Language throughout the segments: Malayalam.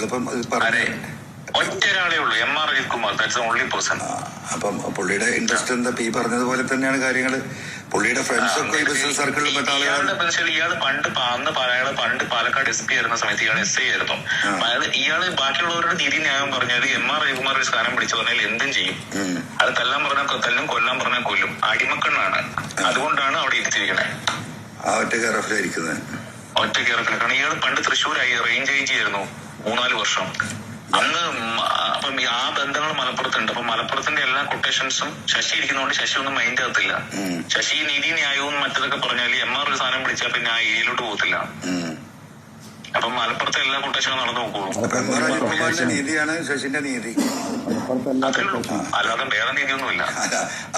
അതിപ്പം പറഞ്ഞു. ഒറ്റ ഒരാളേ ഉള്ളൂ, MR Ajith Kumar. That's the only person. അപ്പം പുള്ളിയുടെ ഇൻട്രസ്റ്റ് എന്താ ഈ പറഞ്ഞതുപോലെ തന്നെയാണ് കാര്യങ്ങള്. പുള്ളിയുടെ ഫ്രണ്ട്സ് ഒക്കെ ഈ ബിസിനസ് സർക്കിളിൽ പെട്ട ആളുകളാണ്. ഇയാള് പണ്ട് പാലക്കാട് SP ആയിരുന്ന സമയത്ത് ഇയാൾ SI ആയിരുന്നു. ഇയാള് ബാക്കിയുള്ളവരുടെ നീതി ന്യായം പറഞ്ഞാൽ MR അജിത് കുമാർ ഒരു സ്ഥാനം പിടിച്ചു പറഞ്ഞാൽ എന്തും ചെയ്യും. അത് തല്ലാൻ പറഞ്ഞാൽ തല്ലും, കൊല്ലാൻ പറഞ്ഞാൽ കൊല്ലും. അടിമക്കണ്ണാണ്. അതുകൊണ്ടാണ് അവിടെ ഇരുത്തിയിരിക്കണേ. ആ ഒറ്റ കെയറഫിലായിരിക്കുന്നത്. ഒറ്റ കെയറഫിൽ. കാരണം ഇയാൾ പണ്ട് തൃശ്ശൂരായി റേഞ്ച് AG ആയിരുന്നു 3-4 വർഷം. അന്ന് അപ്പം ആ ബന്ധങ്ങൾ മലപ്പുറത്തുണ്ട്. അപ്പൊ മലപ്പുറത്തിന്റെ എല്ലാ കൊട്ടേഷൻസും ശശി ഇരിക്കുന്നതുകൊണ്ട് ശശി ഒന്നും മൈൻഡ് ആകത്തില്ല. ശശി നീതി ന്യായവും മറ്റതൊക്കെ പറഞ്ഞാൽ MR ഒരു സാധനം പിടിച്ചാൽ പിന്നെ ആ ഏരിയയിലോട്ട് പോകത്തില്ല. അപ്പൊ മലപ്പുറത്തെ എല്ലാ കൊട്ടേഷനും നടന്നു നോക്കുള്ളൂ. നീതിയാണ് ശശിന്റെ നീതി, അല്ലാതെ വേറെ നീതിയൊന്നുമില്ല.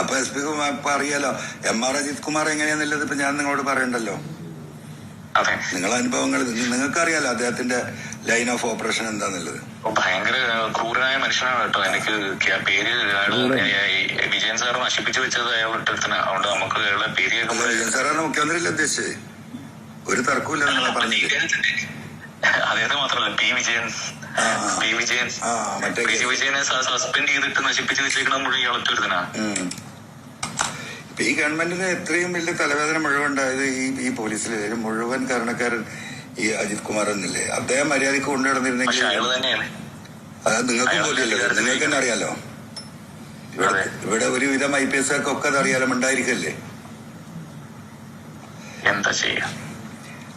അപ്പൊ SP കുമാർ ഇപ്പൊ അറിയാലോ MR അജിത് കുമാർ എങ്ങനെയാന്നുള്ളത് ഇപ്പൊ ഞാൻ നിങ്ങളോട് പറയണ്ടല്ലോ. നിങ്ങളെ അനുഭവങ്ങൾ നിങ്ങൾക്ക് അറിയാലോ അദ്ദേഹത്തിന്റെ ലൈൻ ഓഫ് ഓപ്പറേഷൻ എന്താന്നുള്ളത്. ഭയങ്കര ക്രൂരനായ മനുഷ്യനാണ് കേട്ടോ. എനിക്ക് പേര് വിജയൻ സാർ നശിപ്പിച്ചു വെച്ചത് അയാൾ ഇട്ടത്തിന്. അതുകൊണ്ട് നമുക്ക് അയാളെ പേര് വിജയൻ സാറാണ് മുഖ്യമന്ത്രിയല്ലേ ഉദ്ദേശിച്ചത്? ഒരു തർക്കമില്ല നിങ്ങളെ പറഞ്ഞത്. അദ്ദേഹത്തെ മാത്രമല്ല പി വിജയനെ സസ്പെൻഡ് ചെയ്തിട്ട് നശിപ്പിച്ചു വെച്ചേക്കണ മുഴുവൻ ഇയാളൊറ്റൊരുത്തനാ. ഈ ഗവൺമെന്റിന് എത്രയും വലിയ തലവേദന മുഴുവൻ ഉണ്ടായത് ഈ പോലീസിലെ മുഴുവൻ കാരണക്കാരൻ ഈ അജിത് കുമാർ എന്നില്ലേ. അദ്ദേഹം മര്യാദക്ക് കൊണ്ടു നടന്നിരുന്നെങ്കിൽ അത് നിങ്ങൾക്കും പോലെയല്ലോ, നിങ്ങൾക്ക് തന്നെ അറിയാലോ. ഇവിടെ ഒരുവിധം IPS ഒക്കെ അത് അറിയാലോ, ഉണ്ടായിരിക്കല്ലേ. എന്താ ചെയ്യാ?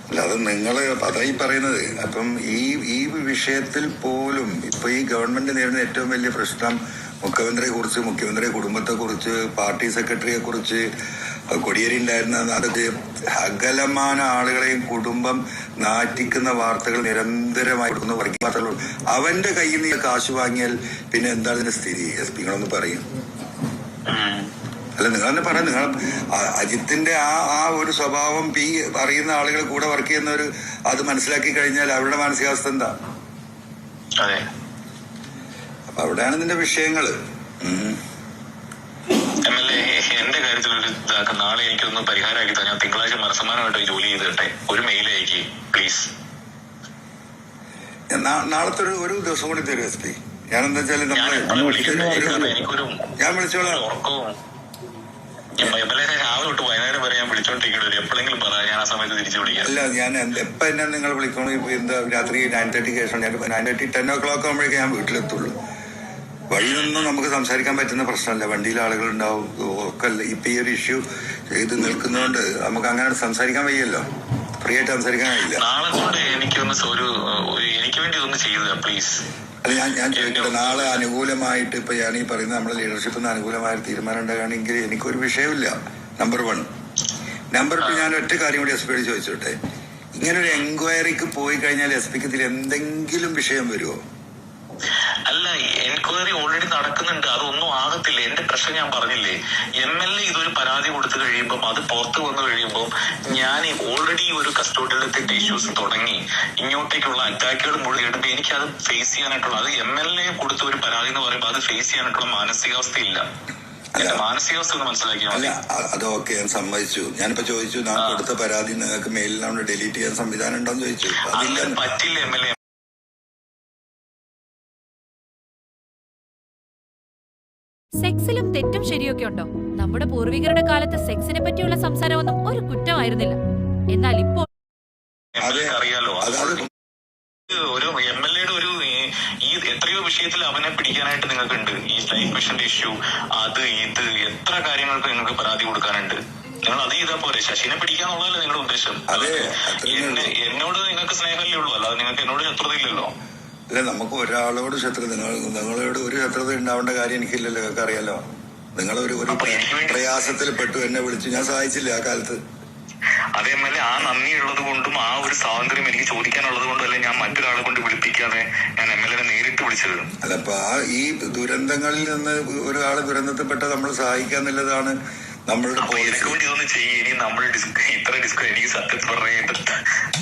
അല്ല അത് നിങ്ങള് അതായി പറയുന്നത്. അപ്പം ഈ വിഷയത്തിൽ പോലും ഇപ്പൊ ഈ ഗവൺമെന്റ് നേരിടുന്ന ഏറ്റവും വലിയ പ്രശ്നം മുഖ്യമന്ത്രിയെ കുറിച്ച്, മുഖ്യമന്ത്രി കുടുംബത്തെ കുറിച്ച്, പാർട്ടി സെക്രട്ടറിയെ കുറിച്ച്, കൊടിയേരി ഉണ്ടായിരുന്ന അതൊക്കെ അകലமான ആളുകളെയും കുടുംബം നാറ്റിക്കുന്ന വാർത്തകൾ നിരന്തരമായി കൊടുക്കുന്ന വർഗീയ വാർത്തകൾ. അവന്റെ കയ്യിൽ നിന്ന് കാശ് വാങ്ങിയാൽ പിന്നെ എന്താണ് ഇതിന്റെ സ്ഥിതി? SP നിങ്ങളൊന്ന് പറയും. അല്ല നിങ്ങൾ തന്നെ പറയാം. നിങ്ങൾ അജിത്തിന്റെ ആ ഒരു സ്വഭാവം അറിയുന്ന ആളുകൾ കൂടെ വർക്ക് ചെയ്യുന്നവര് അത് മനസ്സിലാക്കി കഴിഞ്ഞാൽ അവരുടെ മാനസികാവസ്ഥ എന്താ? അപ്പൊ അവിടെയാണ് ഇതിന്റെ വിഷയങ്ങള്. എന്റെ കാര്യത്തിൽ ഒരു നാളെ എനിക്കൊന്ന് പരിഹാരമാക്കി തന്നെ തിങ്കളാഴ്ച മനസ്സമാനമായിട്ട് ജോലി ചെയ്തിട്ടെ ഒരു മെയിൽ അയക്കി പ്ലീസ്. നാളത്തെ ഒരു ദിവസം കൂടി തരും SP. ഞാൻ എന്താ വെച്ചാല് ഞാൻ വിളിച്ചോളാം. രാവിലെ തൊട്ട് വൈകുന്നേരം വരെ ഞാൻ വിളിച്ചോണ്ടിരിക്കണ എപ്പോഴെങ്കിലും പറയാം. ഞാൻ ആ സമയത്ത് തിരിച്ചു വിളിക്കാം. അല്ല ഞാൻ എപ്പ എന്നെ നിങ്ങൾ വിളിക്കണം? എന്താ രാത്രി 9:30 ശേഷം 9:30 10 o'clock ആകുമ്പോഴേക്കും ഞാൻ വീട്ടിലെത്തുള്ളൂ. വഴിയൊന്നും നമുക്ക് സംസാരിക്കാൻ പറ്റുന്ന പ്രശ്നമല്ല. വണ്ടിയിൽ ആളുകൾ ഉണ്ടാവും ഒക്കെ. ഇപ്പൊ ഈ ഒരു ഇഷ്യൂ ചെയ്ത് നിൽക്കുന്നതുകൊണ്ട് നമുക്ക് അങ്ങനെ സംസാരിക്കാൻ വയ്യല്ലോ, ഫ്രീ ആയിട്ട് സംസാരിക്കാൻ കഴിയില്ല. നാളെ കൊണ്ട് എനിക്ക് വേണ്ടി ഇതൊന്ന് ചെയ്ത പ്ലീസ്. അല്ല ഞാൻ ചോദിക്കട്ടെ, നാളെ അനുകൂലമായിട്ട് ഇപ്പൊ ഞാൻ ഈ പറയുന്ന നമ്മുടെ ലീഡർഷിപ്പിന് അനുകൂലമായ തീരുമാനം ഉണ്ടാകുകയാണെങ്കിൽ എനിക്കൊരു വിഷയമില്ല. നമ്പർ 1. നമ്പർ 2, ഞാൻ ഒറ്റ കാര്യം കൂടി SP ചോദിച്ചോട്ടെ. ഇങ്ങനെ ഒരു എൻക്വയറിക്ക് പോയി കഴിഞ്ഞാൽ SPക്ക് ഇതിൽ എന്തെങ്കിലും വിഷയം വരുമോ? അല്ല, എൻക്വയറി ഓൾറെഡി നടക്കുന്നുണ്ട്. അതൊന്നും ആകത്തില്ല. എന്റെ പ്രശ്നം ഞാൻ പറഞ്ഞില്ലേ, MLA ഇതൊരു പരാതി കൊടുത്തു കഴിയുമ്പോൾ അത് പുറത്തു വന്നു കഴിയുമ്പോൾ ഞാൻ ഓൾറെഡി ഒരു കസ്റ്റോഡിയലത്തിന്റെ ഇഷ്യൂസ് തുടങ്ങി ഇങ്ങോട്ടേക്കുള്ള അറ്റാക്കുകൾ മുഴുവൻ ഇടുമ്പോൾ എനിക്കത് ഫേസ് ചെയ്യാനായിട്ടുള്ള, അത് MLA കൊടുത്ത ഒരു പരാതി എന്ന് പറയുമ്പോൾ അത് ഫേസ് ചെയ്യാനായിട്ടുള്ള മാനസികാവസ്ഥ ഇല്ല. മാനസികാവസ്ഥ ഒന്ന് മനസ്സിലാക്കിയാൽ മതി. അതൊക്കെ ഞാൻ സമ്മതിച്ചു. ഞാനിപ്പോ ചോദിച്ചു, ഞാൻ കൊടുത്ത പരാതി നിങ്ങൾക്ക് മെയിലിലാണ് ഡിലീറ്റ് ചെയ്യാൻ സംവിധാനം ഉണ്ടോന്ന് ചോദിച്ചു. പറ്റില്ല. MLA സെക്സിലും തെറ്റും ശരിയൊക്കെ ഉണ്ടോ? നമ്മുടെ പൂർവികരുടെ കാലത്ത് സെക്സിനെ പറ്റിയുള്ള സംസാരമൊന്നും ഒരു കുറ്റമായിരുന്നില്ല. എന്നാൽ ഇപ്പോൾ അറിയാലോ, ഒരു MLAയുടെ ഒരു ഈ എത്രയോ വിഷയത്തിൽ അവനെ പിടിക്കാനായിട്ട് നിങ്ങൾക്കുണ്ട്. ഈ ലൈഫ് മിഷന്റെ ഇഷ്യൂ, അത് ഇത് എത്ര കാര്യങ്ങൾക്ക് നിങ്ങൾക്ക് പരാതി കൊടുക്കാനുണ്ട്. നിങ്ങൾ അത് ചെയ്താൽ പോരെ. ശശിനെ പിടിക്കാന്നുള്ളതല്ലേ നിങ്ങളുടെ ഉദ്ദേശം? എന്നോട് നിങ്ങൾക്ക് സ്നേഹമല്ലേ ഉള്ളൂ, അല്ലാതെ നിങ്ങൾക്ക് എന്നോട് ശത്രുതയില്ലല്ലോ. അല്ല, നമുക്ക് ഒരാളോട് ശത്രുത, നിങ്ങളോട് ഒരു ശത്രുത ഉണ്ടാവേണ്ട കാര്യം എനിക്കില്ലല്ലോ. നിങ്ങൾക്ക് അറിയാലോ, നിങ്ങളൊരു പ്രയാസത്തിൽ പെട്ടു, എന്നെ വിളിച്ചു, ഞാൻ സഹായിച്ചില്ലേ ആ കാലത്ത്. അതേ MLA ആ നന്ദി ഉള്ളത് കൊണ്ടും ആ ഒരു സ്വാതന്ത്ര്യം എനിക്ക് ചോദിക്കാനുള്ളത് കൊണ്ടും അല്ലേ ഞാൻ മറ്റൊരാളെ കൊണ്ട് വിളിപ്പിക്കാതെ ഞാൻ MLA നേരിട്ട് വിളിച്ചത്. അല്ല, അപ്പൊ ഈ ദുരന്തങ്ങളിൽ നിന്ന് ഒരാള് ദുരന്തത്തിൽപ്പെട്ട നമ്മൾ സഹായിക്കാന്നുള്ളതാണ് നമ്മളുടെ പോളിസി. ഇതൊന്നും ചെയ്യും. ഇനി നമ്മൾ ഇത്ര എനിക്ക് സത്യത്തിൽ പറഞ്ഞിട്ട്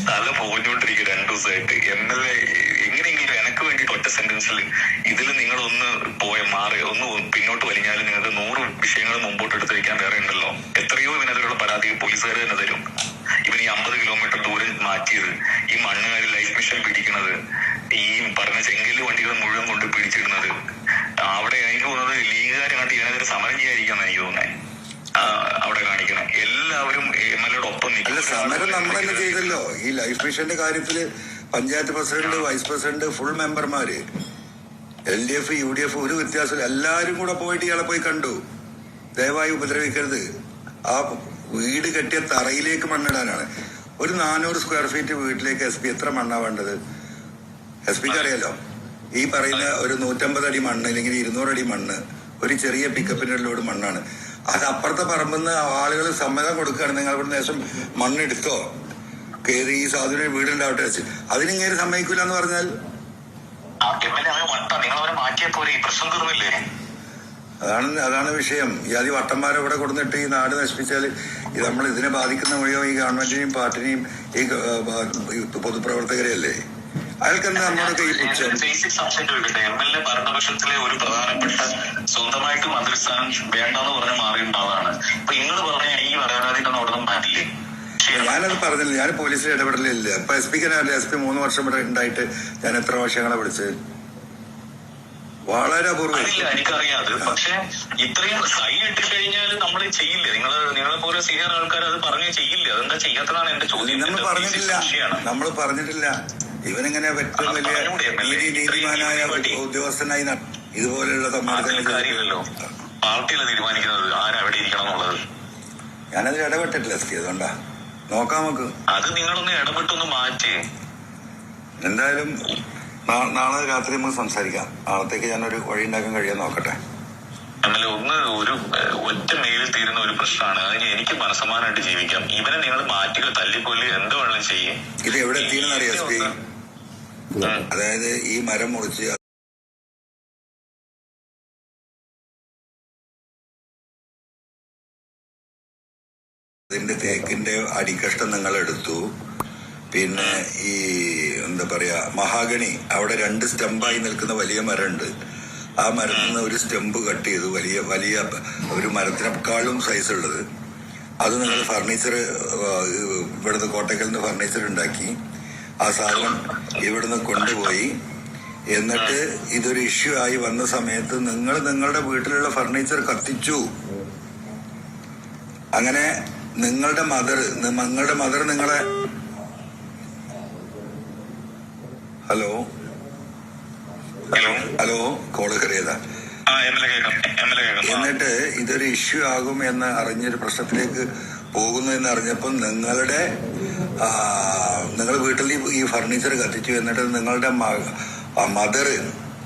തല പോഞ്ഞോണ്ടിരിക്കും 2 ദിവസമായിട്ട്. MLA എങ്ങനെയെങ്കിലും എനിക്ക് വേണ്ടിയിട്ട് ഒറ്റ സെന്റൻസിൽ ഇതിൽ നിങ്ങളൊന്ന് മാറി ഒന്ന് പിന്നോട്ട് വലിഞ്ഞാൽ നിങ്ങൾക്ക് 100 വിഷയങ്ങൾ മുമ്പോട്ട് എടുത്ത് വയ്ക്കാൻ വേറെ ഉണ്ടല്ലോ. എത്രയോ ഇവനെതിരെയുള്ള പരാതി പോലീസുകാർ തന്നെ തരും. ഇവൻ ഈ 50 കിലോമീറ്റർ ദൂരം മാറ്റിയത്, ഈ മണ്ണുകാർ ലൈഫ് മിഷൻ പിടിക്കുന്നത്, ഈ പറഞ്ഞ അവര് സമരം ചെയ്യാതിരിക്കാന്ന് എനിക്ക് തോന്നുന്നത്. അവിടെ കാണിക്കണം എല്ലാവരും MLA ഒപ്പം അല്ല, സമരം നമ്മൾ തന്നെ ചെയ്തല്ലോ. ഈ ലൈഫ് മിഷന്റെ കാര്യത്തില് panchayat president, vice president, full മെമ്പർമാര്, LDF, UDF ഒരു വ്യത്യാസമില്ല. എല്ലാരും കൂടെ പോയിട്ട് ഇയാളെ പോയി കണ്ടു. ദയവായി ഉപദ്രവിക്കരുത്. ആ വീട് കെട്ടിയ തറയിലേക്ക് മണ്ണിടാനാണ്. ഒരു 400 സ്ക്വയർ ഫീറ്റ് വീട്ടിലേക്ക് SP എത്ര മണ്ണാ വേണ്ടത്? SPക്ക് അറിയാലോ. ഈ പറയുന്ന ഒരു 150 അടി മണ്ണ് അല്ലെങ്കിൽ 200 അടി മണ്ണ് ഒരു ചെറിയ പിക്കപ്പിന്റെ ലോഡ് മണ്ണാണ്. അത് അപ്പുറത്തെ പറമ്പെന്ന് ആളുകൾ സമ്മതം കൊടുക്കുകയാണ്, നിങ്ങൾ ഇവിടെ ദേശം മണ്ണെടുത്തോ, കയറി ഈ സാധുവിന് വീടുണ്ടാവട്ടെ വെച്ച്. അതിനിങ്ങനെ സമ്മതിക്കില്ല എന്ന് പറഞ്ഞാൽ അതാണ് വിഷയം. ഈ ആദ്യ വട്ടന്മാരെ ഇവിടെ കൊടുത്തിട്ട് ഈ നാട് നശിപ്പിച്ചാൽ ഇത് നമ്മൾ ഇതിനെ ബാധിക്കുന്ന മുഴുവൻ ഈ ഗവൺമെന്റിനെയും പാർട്ടിനെയും ഈ പൊതുപ്രവർത്തകരെയല്ലേ. അയാൾക്കെന്താ നമ്മളൊക്കെ ഈ പുച്ഛം? ബേസിക് സംശയം ചോദിക്കട്ടെ. MLA ഭരണപക്ഷത്തിലെ ഒരു പ്രധാനപ്പെട്ട സ്വന്തമായിട്ട് മന്ത്രിസ്ഥാനം വേണ്ടെന്ന് പറഞ്ഞ് മാറിയിട്ടുള്ളതാണ്. ഇപ്പൊ നിങ്ങൾ പറഞ്ഞ ഈ പരാതിക്കൊന്നും അവിടെ നിന്ന് മാറ്റില്ലേ? ഞാനത് പറഞ്ഞില്ല. ഞാൻ പോലീസിൽ ഇടപെടലില്ല. ഇപ്പൊ SP 3 വർഷം ഇവിടെ ഉണ്ടായിട്ട് ഞാൻ എത്ര വർഷങ്ങളെ വിളിച്ചത്? വളരെ അപൂർവം. എനിക്കറിയാതെ. പക്ഷെ ഇത്രയും സൈ ഇട്ട് കഴിഞ്ഞാൽ നമ്മൾ ചെയ്യില്ലേ? നിങ്ങളെ പോലെ സീനിയർ ആൾക്കാർ അത് പറഞ്ഞു ചെയ്യില്ലേ? അതെന്താ ചെയ്യാത്തതാണ് എന്റെ ചോദ്യം. നമ്മൾ പറഞ്ഞിട്ടില്ല. ഇവനിങ്ങനെ ഏറ്റവും വലിയ നീതിമാനായ ഉദ്യോഗസ്ഥനായി ഇതുപോലെയുള്ള കാര്യമില്ലല്ലോ. പാർട്ടിയല്ല തീരുമാനിക്കുന്നത് ആരവിടെ ഇരിക്കണം എന്നുള്ളത്. ഞാനതിൽ ഇടപെട്ടിട്ടില്ല SP. അതുകൊണ്ടാ നോക്കാം നമുക്ക്. അത് നിങ്ങളൊന്ന് ഇടപെട്ടൊന്ന് മാറ്റി. എന്തായാലും നാളെ രാത്രി നമുക്ക് സംസാരിക്കാം. നാളത്തേക്ക് ഞാനൊരു വഴി ഉണ്ടാക്കാൻ കഴിയാൻ നോക്കട്ടെ. ഒരു ഒറ്റ മെയിലിൽ തീരുന്ന ഒരു പ്രശ്നമാണ്. അതിന് എനിക്ക് മനസ്സമാനമായിട്ട് ജീവിക്കാം. ഇവനെ നിങ്ങൾ മാറ്റുക, തല്ലിക്കൊല്ലി, എന്ത് വേണം ചെയ്യും. ഇത് എവിടെ എത്തിയെന്നറിയാം SP? അതായത് ഈ മരം മുറിച്ച് അതിന്റെ തേക്കിന്റെ അടിക്കഷ്ടം നിങ്ങൾ എടുത്തു. പിന്നെ ഈ എന്താ പറയാ മഹാഗണി, അവിടെ 2 സ്റ്റെമ്പായി നിൽക്കുന്ന വലിയ മരമുണ്ട്. ആ മരത്തിൽ നിന്ന് ഒരു സ്റ്റെമ്പ് കട്ട് ചെയ്തു, വലിയ വലിയ ഒരു മരത്തിനേക്കാളും സൈസ് ഉള്ളത്. അത് നിങ്ങൾ ഫർണിച്ചർ ഇവിടുന്ന് കോട്ടക്കൽ നിന്ന് ഫർണിച്ചർ ഉണ്ടാക്കി ആ സാധനം ഇവിടുന്ന് കൊണ്ടുപോയി. എന്നിട്ട് ഇതൊരു ഇഷ്യൂ ആയി വന്ന സമയത്ത് നിങ്ങൾ നിങ്ങളുടെ വീട്ടിലുള്ള ഫർണിച്ചർ കത്തിച്ചു. അങ്ങനെ നിങ്ങളുടെ മദർ നിങ്ങളെ ഹലോ കോള് കയറിയതാ. എന്നിട്ട് ഇതൊരു ഇഷ്യൂ ആകും എന്ന് അറിഞ്ഞൊരു പ്രശ്നത്തിലേക്ക് പോകുന്നു എന്ന് അറിഞ്ഞപ്പോൾ നിങ്ങൾ വീട്ടിൽ ഈ ഫർണിച്ചർ കത്തിച്ചു. എന്നിട്ട് നിങ്ങളുടെ മദർ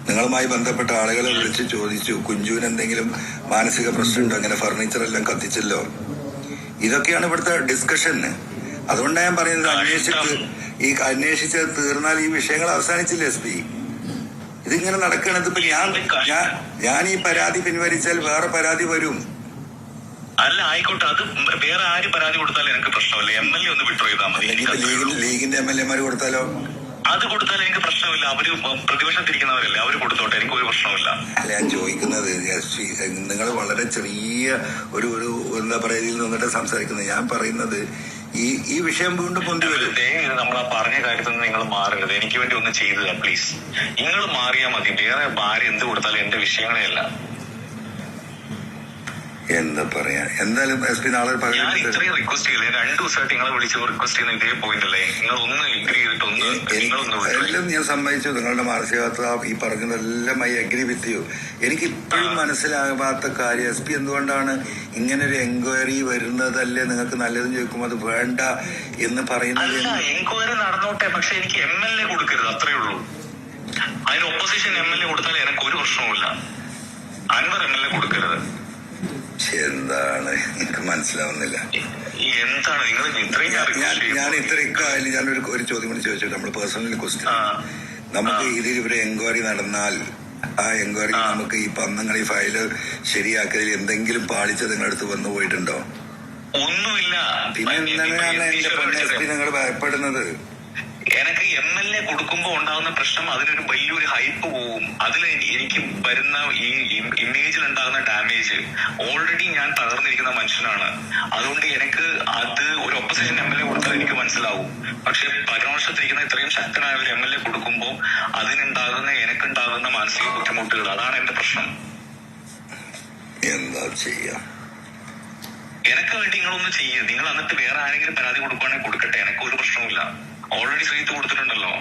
നിങ്ങളുമായി ബന്ധപ്പെട്ട ആളുകളെ വിളിച്ച് ചോദിച്ചു, കുഞ്ചുവിന് എന്തെങ്കിലും മാനസിക പ്രശ്നമുണ്ടോ, അങ്ങനെ ഫർണിച്ചർ എല്ലാം കത്തിച്ചല്ലോ. ഇതൊക്കെയാണ് ഇവിടുത്തെ ഡിസ്കഷൻ. അതുകൊണ്ടാണ് ഞാൻ പറയുന്നത് അന്വേഷിച്ച് തീർന്നാൽ ഈ വിഷയങ്ങൾ അവസാനിച്ചില്ല SP. ഇതിങ്ങനെ നടക്കണത്. ഇപ്പൊ ഞാൻ ഈ പരാതി പിൻവലിച്ചാൽ വേറെ പരാതി വരും. അല്ല, ആയിക്കോട്ടെ, അത് വേറെ ആര് പരാതി കൊടുത്താലും എനിക്ക് പ്രശ്നമില്ല. MLA ഒന്ന് വിഡ്രോ ചെയ്താൽ മതി. ലീഗിന്റെ MLA കൊടുത്താലോ? അത് കൊടുത്താൽ എനിക്ക് പ്രശ്നമില്ല. അവര് പ്രതിപക്ഷത്തിരിക്കുന്നവരല്ലേ, അവര് കൊടുത്തോട്ടെ, എനിക്ക് ഒരു പ്രശ്നമില്ല. അല്ല, ഞാൻ ചോദിക്കുന്നത് നിങ്ങൾ വളരെ ചെറിയ ഒരു എന്താ പറയുക ഇതിൽ നിന്നിട്ട് സംസാരിക്കുന്നത്. ഞാൻ പറയുന്നത് ഈ വിഷയം വീണ്ടും കൊണ്ടുവരും. നമ്മൾ ആ പറഞ്ഞ കാര്യത്തിൽ നിന്ന് നിങ്ങൾ മാറരുത്. എനിക്ക് വേണ്ടി ഒന്ന് ചെയ്തതാ പ്ലീസ്. നിങ്ങൾ മാറിയാൽ മതി. വേറെ ആര് എന്ത് കൊടുത്താലും എന്റെ വിഷയങ്ങളെ അല്ല. എന്താ പറയാ, എന്തായാലും SP നാളെ ഞാൻ ഇത്രയും റിക്വസ്റ്റ് ചെയ്യില്ലേ? 2 ദിവസമായിട്ട് നിങ്ങളെ വിളിച്ച് റിക്വസ്റ്റ് ചെയ്യുന്ന ഇതേ പോയിന്റ് അല്ലേ? നിങ്ങൾ ഒന്ന് എഗ്രി ചെയ്തിട്ട് എല്ലാം ഞാൻ സമ്മതിച്ചു. നിങ്ങളുടെ മാനസികാവസ്ഥ ഈ പറഞ്ഞതെല്ലാം ഐ അഗ്രി വിത്ത് യു. എനിക്ക് ഇപ്പോഴും മനസ്സിലാകാത്ത കാര്യം SP എന്തുകൊണ്ടാണ് ഇങ്ങനൊരു എൻക്വയറി വരുന്നതല്ലേ നിങ്ങൾക്ക് നല്ലതെന്ന് ചോദിക്കുമ്പോൾ അത് വേണ്ട എന്ന് പറയുന്നത്. എൻക്വയറി നടന്നോട്ടെ, പക്ഷെ എനിക്ക് MLA കൊടുക്കരുത്, അത്രേ ഉള്ളൂ. അതിന് ഒപ്പോസിഷൻ MLA കൊടുത്താൽ എനിക്ക് ഒരു പ്രശ്നവുമില്ല. അൻവർ MLA കൊടുക്കരുത്. എന്താണ് എനിക്ക് മനസ്സിലാവുന്നില്ല. എന്താണ് നിങ്ങൾ ഞാൻ ഇത്രയൊക്കെ ഞാനൊരു ചോദ്യം കൂടി ചോദിച്ചു. നമ്മൾ പേഴ്സണൽ ക്വസ്റ്റ്യൻ. നമുക്ക് ഇതിൽ ഇവരെ എൻക്വയറി നടന്നാൽ ആ എൻക്വയറി നമുക്ക് ഈ പന്നങ്ങൾ ഈ ഫയല് ശരിയാക്കലിൽ എന്തെങ്കിലും പാളിച്ച നിങ്ങളുടെ അടുത്ത് വന്നു പോയിട്ടുണ്ടോ? ഒന്നുമില്ല. പിന്നെ എന്തിനാണ് എന്റെ പൊന്നെ നിങ്ങൾ ഭയപ്പെടുന്നത്? എനിക്ക് MLA കൊടുക്കുമ്പോ ഉണ്ടാകുന്ന പ്രശ്നം, അതിനൊരു വലിയൊരു ഹൈപ്പ് പോവും. അതിൽ എനിക്ക് വരുന്ന ഈ ഇമേജിൽ ഉണ്ടാകുന്ന ഡാമേജ്, ഓൾറെഡി ഞാൻ തകർന്നിരിക്കുന്ന മനുഷ്യനാണ്. അതുകൊണ്ട് എനിക്ക് അത് ഒരു ഒപ്പോസിഷൻ MLA കൊടുത്താൽ എനിക്ക് മനസ്സിലാവും. പക്ഷെ പരാമർശത്തിരിക്കുന്ന ഇത്രയും ശക്തനായ ഒരു MLA കൊടുക്കുമ്പോൾ എനിക്കുണ്ടാകുന്ന മാനസിക ബുദ്ധിമുട്ടുകൾ, അതാണ് എന്റെ പ്രശ്നം. എന്താ ചെയ്യാം? എനക്ക് വേണ്ടി നിങ്ങളൊന്ന് ചെയ്യുക. നിങ്ങൾ എന്നിട്ട് വേറെ ആരെങ്കിലും പരാതി കൊടുക്കുകയാണെങ്കിൽ കൊടുക്കട്ടെ, എനക്ക് ഒരു പ്രശ്നവുമില്ല. ഓൾറെഡി ശ്രീത്ത് കൊടുത്തിട്ടുണ്ടല്ലോ.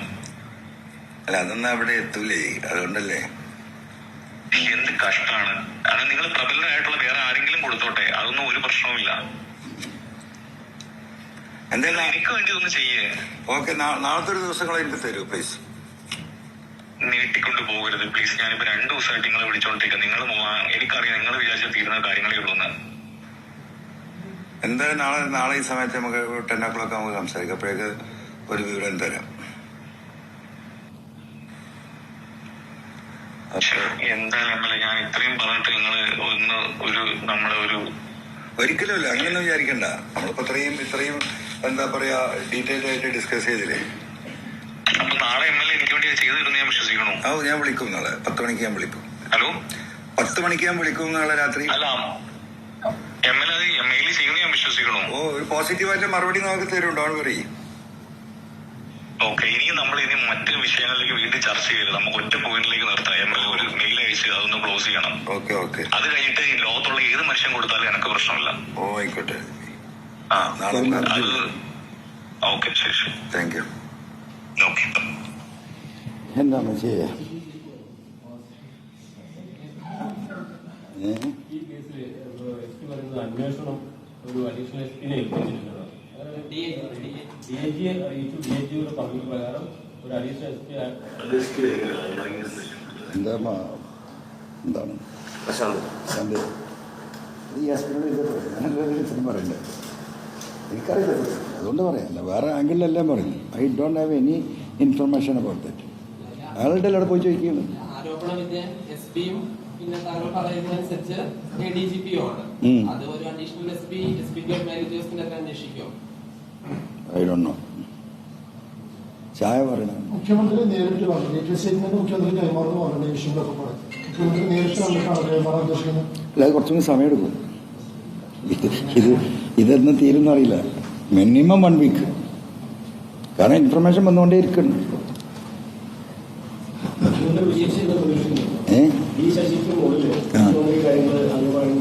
അല്ല, അതൊന്നും അവിടെ എത്തൂലേ, അതുകൊണ്ടല്ലേ. എന്ത് കഷ്ടമാണ്. അത് നിങ്ങൾ പ്രബലരായിട്ടുള്ള വേറെ ആരെങ്കിലും കൊടുത്തോട്ടെ, അതൊന്നും ഒരു പ്രശ്നവുമില്ല. എന്തായാലും എനിക്ക് വേണ്ടി ഒന്ന് ചെയ്യേ. ഓക്കെ, നാളത്തെ ഒരു ദിവസങ്ങൾ എനിക്ക് തരൂ പ്ലീസ്. നീട്ടിക്കൊണ്ട് പോകരുത് പ്ലീസ്. ഞാനിപ്പോ 2 ദിവസമായിട്ട് നിങ്ങളെ വിളിച്ചോണ്ടിരിക്കുക. നിങ്ങൾ എനിക്കറിയാം നിങ്ങൾ വിചാരിച്ച തീരുന്ന കാര്യങ്ങളേ ഉള്ളൂന്ന്. എന്തായാലും നാളെ ഈ സമയത്ത് നമുക്ക് 10 o'clock നമുക്ക് സംസാരിക്കാം. അപ്പോഴേക്ക് ഒരു വിവരം തരാം. എന്തായാലും ഞാൻ ഇത്രയും പറഞ്ഞിട്ട് നിങ്ങള് ഒരിക്കലുമില്ല, അങ്ങനെയൊന്നും വിചാരിക്കണ്ട. നമ്മളിപ്പോ ഇത്രയും എന്താ പറയാ ഡീറ്റെയിൽഡ് ആയിട്ട് ഡിസ്കസ് ചെയ്തില്ലേ. അപ്പൊ നാളെ MLA എനിക്ക് വേണ്ടി ചെയ്തു തരുന്ന ഞാൻ വിശ്വസിക്കണോ? ഞാൻ വിളിക്കും നാളെ 10 മണിക്ക് ഞാൻ വിളിക്കും. ഹലോ, 10 മണിക്ക് ഞാൻ വിളിക്കും നാളെ രാത്രി. അല്ല, MLA മെയിൽ ചെയ്യുന്ന ഞാൻ വിശ്വസിക്കണോ? ഒരു പോസിറ്റീവായിട്ട് മറുപടി നമുക്ക് തരും. Don't worry. ഓക്കെ, ഇനി മറ്റു വിഷയങ്ങളിലേക്ക് വീണ്ടും ചർച്ച ചെയ്യരുത്. നമുക്ക് ഒറ്റ പോയിന്റിലേക്ക് നിർത്താം. MLA ഒരു മെയിൽ അയച്ച് അതൊന്ന് ക്ലോസ് ചെയ്യണം. ഓക്കെ. അത് കഴിഞ്ഞിട്ട് ഈ ലോകത്തുള്ള ഏത് മനുഷ്യൻ കൊടുത്താലും എനിക്ക് പ്രശ്നമില്ല. ആയിക്കോട്ടെ. അത് ഓക്കെ, ശരി. Thank you. ഓക്കെ. എന്താണ് ചെയ്യാ? അന്വേഷണം ഒരു അഡീഷണൽ എസ്പിനെ ഏൽപ്പിച്ചിട്ടുള്ളത്. DIG അറിയിച്ചു. DIGയുടെ പറഞ്ഞ പ്രകാരം ഒരു അഡീഷണൽ എസ്പി എന്താണ് പ്രശാന്ത് ഈ എസ്പിനോട് പറയണ്ടേ? എനിക്കറിയില്ല, അതുകൊണ്ട് പറയാമല്ല, വേറെ ആംഗിളിലെല്ലാം പറയുന്നു. I don't have any information about that. അയാളുടെ അവിടെ പോയി ചോദിക്കുന്നു. ആരോപണം എസ്പിയും പിന്നെ താങ്കൾ പറയുന്നതനുസരിച്ച് ADGP ആണ്. അത് ഒരു അഡീഷണൽ എസ്പിക്ക് മാനേജേഴ്സിനൊക്കെ അന്വേഷിക്കുമോ? I don't know. ചായ പറയണം. മുഖ്യമന്ത്രി നേരിട്ട് പറഞ്ഞു. സ്റ്റേറ്റ്മെന്റ് മുഖ്യമന്ത്രി കൈമാറുന്നു പറഞ്ഞു. വിഷയങ്ങളൊക്കെ പറഞ്ഞു. മുഖ്യമന്ത്രി നേരിട്ട് വന്നിട്ടാണ് കൈമാറാൻ ഉദ്ദേശിക്കുന്നത്. അല്ല, അത് കുറച്ചുകൂടി സമയമെടുക്കും. ഇതെന്ന് തീരുന്ന അറിയില്ല. Minimum 1 week. കാരണം ഇൻഫർമേഷൻ വന്നുകൊണ്ടേ ഇരിക്കുന്നു. ഈ ശശിക്ക് മുകളിൽ കാര്യങ്ങൾ അനുഭവം